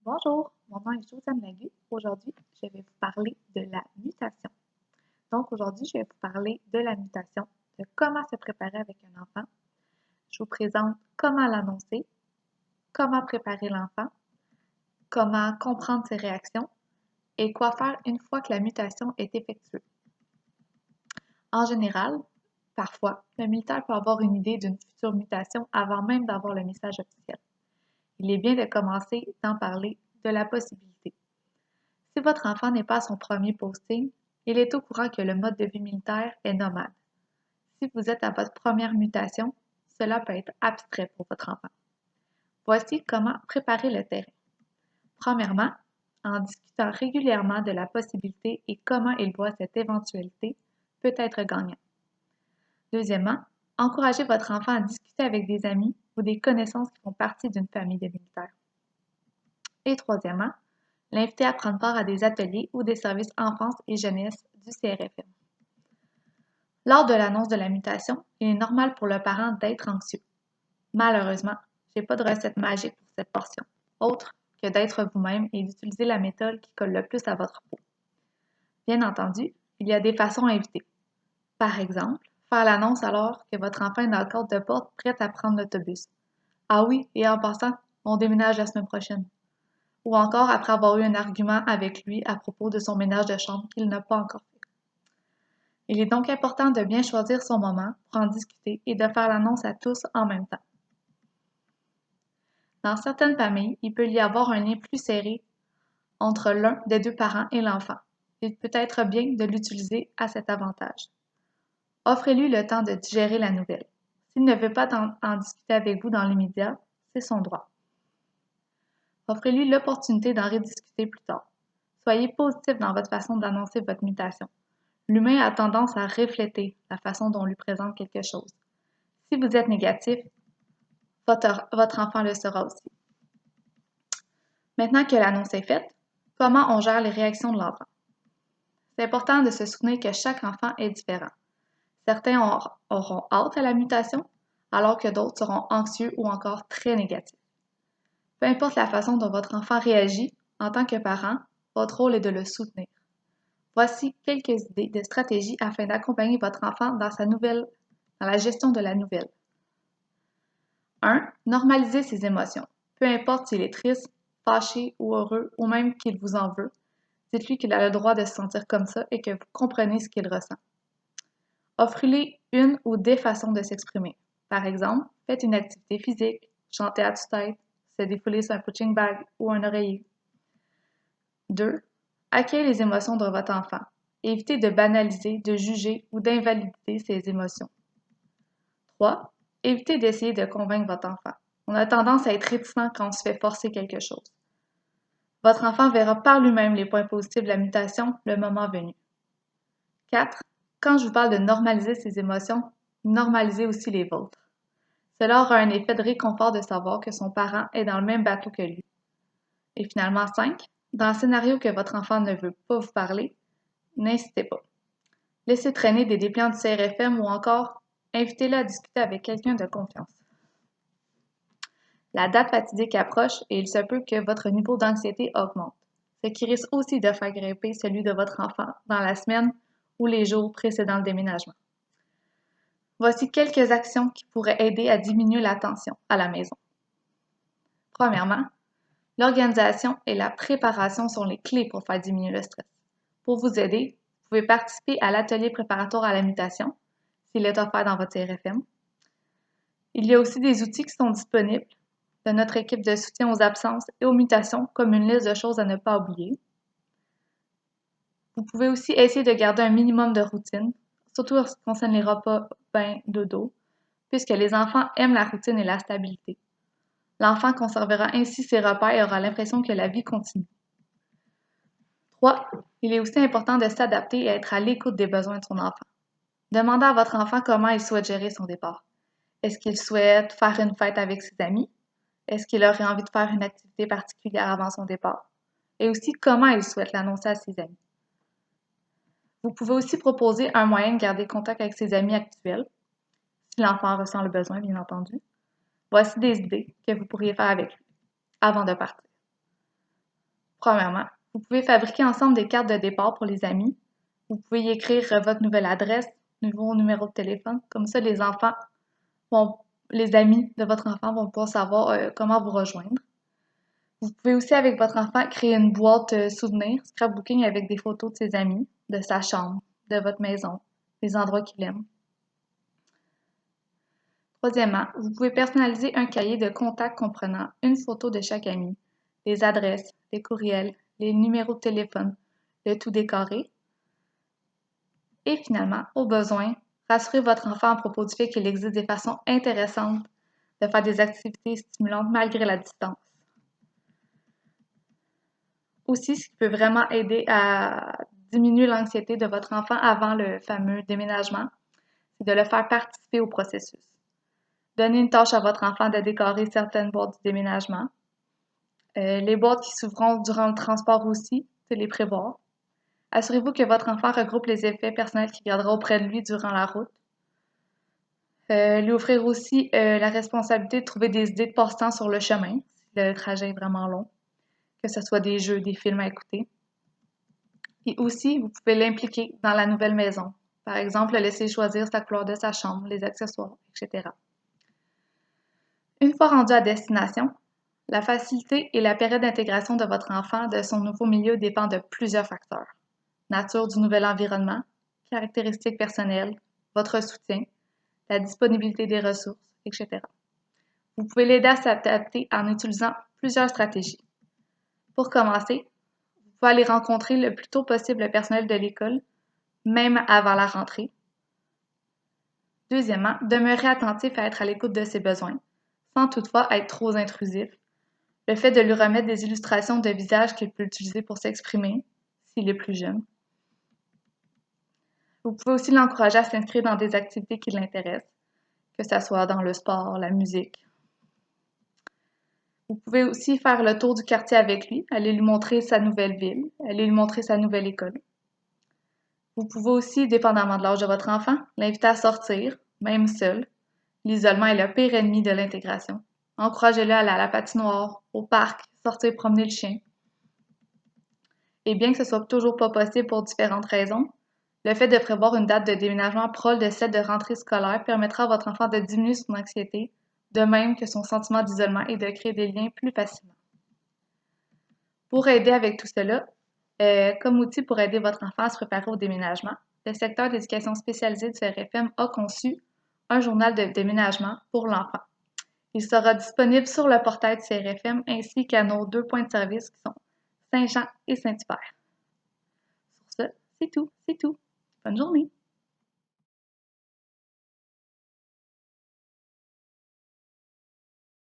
Bonjour, mon nom est Josiane Lagu. Aujourd'hui, je vais vous parler de la mutation. Donc, aujourd'hui, je vais vous parler de la mutation, de comment se préparer avec un enfant. Je vous présente comment l'annoncer, comment préparer l'enfant, comment comprendre ses réactions et quoi faire une fois que la mutation est effectuée. En général, parfois, le militaire peut avoir une idée d'une future mutation avant même d'avoir le message officiel. Il est bien de commencer d'en parler de la possibilité. Si votre enfant n'est pas à son premier posting, il est au courant que le mode de vie militaire est nomade. Si vous êtes à votre première mutation, cela peut être abstrait pour votre enfant. Voici comment préparer le terrain. Premièrement, en discutant régulièrement de la possibilité et comment il voit cette éventualité peut être gagnant. Deuxièmement, encouragez votre enfant à discuter avec des amis ou des connaissances qui font partie d'une famille de militaires. Et troisièmement, l'inviter à prendre part à des ateliers ou des services enfance et jeunesse du CRFM. Lors de l'annonce de la mutation, il est normal pour le parent d'être anxieux. Malheureusement, je n'ai pas de recette magique pour cette portion, autre que d'être vous-même et d'utiliser la méthode qui colle le plus à votre peau. Bien entendu, il y a des façons à éviter. Par exemple, faire l'annonce alors que votre enfant est dans le cadre de porte prêt à prendre l'autobus. Ah oui, et en passant, on déménage la semaine prochaine. Ou encore après avoir eu un argument avec lui à propos de son ménage de chambre qu'il n'a pas encore fait. Il est donc important de bien choisir son moment pour en discuter et de faire l'annonce à tous en même temps. Dans certaines familles, il peut y avoir un lien plus serré entre l'un des deux parents et l'enfant. Il peut être bien de l'utiliser à cet avantage. Offrez-lui le temps de digérer la nouvelle. S'il ne veut pas en discuter avec vous dans l'immédiat, c'est son droit. Offrez-lui l'opportunité d'en rediscuter plus tard. Soyez positif dans votre façon d'annoncer votre mutation. L'humain a tendance à refléter la façon dont on lui présente quelque chose. Si vous êtes négatif, votre enfant le sera aussi. Maintenant que l'annonce est faite, comment on gère les réactions de l'enfant? C'est important de se souvenir que chaque enfant est différent. Certains auront hâte à la mutation, alors que d'autres seront anxieux ou encore très négatifs. Peu importe la façon dont votre enfant réagit, en tant que parent, votre rôle est de le soutenir. Voici quelques idées de stratégies afin d'accompagner votre enfant dans la gestion de la nouvelle. 1. Normaliser ses émotions. Peu importe s'il est triste, fâché ou heureux, ou même qu'il vous en veut, dites-lui qu'il a le droit de se sentir comme ça et que vous comprenez ce qu'il ressent. Offrez-lui une ou des façons de s'exprimer. Par exemple, faites une activité physique, chantez à tue-tête, se défouler sur un punching bag ou un oreiller. 2. Accueillez les émotions de votre enfant. Évitez de banaliser, de juger ou d'invalider ses émotions. 3. Évitez d'essayer de convaincre votre enfant. On a tendance à être réticent quand on se fait forcer quelque chose. Votre enfant verra par lui-même les points positifs de la mutation le moment venu. 4. Quand je vous parle de normaliser ses émotions, normalisez aussi les vôtres. Cela aura un effet de réconfort de savoir que son parent est dans le même bateau que lui. Et finalement, 5. Dans le scénario que votre enfant ne veut pas vous parler, n'insistez pas. Laissez traîner des dépliants du CRFM ou encore invitez-le à discuter avec quelqu'un de confiance. La date fatidique approche et il se peut que votre niveau d'anxiété augmente, ce qui risque aussi de faire grimper celui de votre enfant dans la semaine ou les jours précédant le déménagement. Voici quelques actions qui pourraient aider à diminuer la tension à la maison. Premièrement, l'organisation et la préparation sont les clés pour faire diminuer le stress. Pour vous aider, vous pouvez participer à l'atelier préparatoire à la mutation, s'il est offert dans votre CRFM. Il y a aussi des outils qui sont disponibles de notre équipe de soutien aux absences et aux mutations, comme une liste de choses à ne pas oublier. Vous pouvez aussi essayer de garder un minimum de routine, surtout en ce qui concerne les repas, bain, dodo, puisque les enfants aiment la routine et la stabilité. L'enfant conservera ainsi ses repas et aura l'impression que la vie continue. 3. Il est aussi important de s'adapter et être à l'écoute des besoins de son enfant. Demandez à votre enfant comment il souhaite gérer son départ. Est-ce qu'il souhaite faire une fête avec ses amis? Est-ce qu'il aurait envie de faire une activité particulière avant son départ? Et aussi comment il souhaite l'annoncer à ses amis. Vous pouvez aussi proposer un moyen de garder contact avec ses amis actuels, si l'enfant ressent le besoin, bien entendu. Voici des idées que vous pourriez faire avec lui avant de partir. Premièrement, vous pouvez fabriquer ensemble des cartes de départ pour les amis. Vous pouvez y écrire votre nouvelle adresse, nouveau numéro de téléphone. Comme ça, les amis de votre enfant vont pouvoir savoir comment vous rejoindre. Vous pouvez aussi, avec votre enfant, créer une boîte souvenir, scrapbooking avec des photos de ses amis, de sa chambre, de votre maison, des endroits qu'il aime. Troisièmement, vous pouvez personnaliser un cahier de contact comprenant une photo de chaque ami, les adresses, les courriels, les numéros de téléphone, le tout décoré. Et finalement, au besoin, rassurez votre enfant à propos du fait qu'il existe des façons intéressantes de faire des activités stimulantes malgré la distance. Aussi, ce qui peut vraiment aider à diminuer l'anxiété de votre enfant avant le fameux déménagement, c'est de le faire participer au processus. Donnez une tâche à votre enfant de décorer certaines boîtes du déménagement. Les boîtes qui s'ouvriront durant le transport aussi, c'est les prévoir. Assurez-vous que votre enfant regroupe les effets personnels qu'il gardera auprès de lui durant la route. Lui offrir aussi la responsabilité de trouver des idées de passe-temps sur le chemin, si le trajet est vraiment long, que ce soit des jeux, des films à écouter. Et aussi, vous pouvez l'impliquer dans la nouvelle maison. Par exemple, le laisser choisir sa couleur de sa chambre, les accessoires, etc. Une fois rendu à destination, la facilité et la période d'intégration de votre enfant de son nouveau milieu dépend de plusieurs facteurs. Nature du nouvel environnement, caractéristiques personnelles, votre soutien, la disponibilité des ressources, etc. Vous pouvez l'aider à s'adapter en utilisant plusieurs stratégies. Pour commencer, vous pouvez aller rencontrer le plus tôt possible le personnel de l'école, même avant la rentrée. Deuxièmement, demeurez attentif à être à l'écoute de ses besoins, sans toutefois être trop intrusif. Le fait de lui remettre des illustrations de visage qu'il peut utiliser pour s'exprimer, s'il est plus jeune. Vous pouvez aussi l'encourager à s'inscrire dans des activités qui l'intéressent, que ce soit dans le sport, la musique. Vous pouvez aussi faire le tour du quartier avec lui, aller lui montrer sa nouvelle ville, aller lui montrer sa nouvelle école. Vous pouvez aussi, dépendamment de l'âge de votre enfant, l'inviter à sortir, même seul. L'isolement est le pire ennemi de l'intégration. Encouragez-le à aller à la patinoire, au parc, sortir promener le chien. Et bien que ce soit toujours pas possible pour différentes raisons, le fait de prévoir une date de déménagement proche de celle de rentrée scolaire permettra à votre enfant de diminuer son anxiété, de même que son sentiment d'isolement et de créer des liens plus facilement. Pour aider avec tout cela, comme outil pour aider votre enfant à se préparer au déménagement, le secteur d'éducation spécialisée du CRFM a conçu un journal de déménagement pour l'enfant. Il sera disponible sur le portail du CRFM ainsi qu'à nos 2 points de service qui sont Saint-Jean et Saint-Hubert. Sur ce, c'est tout. Bonne journée!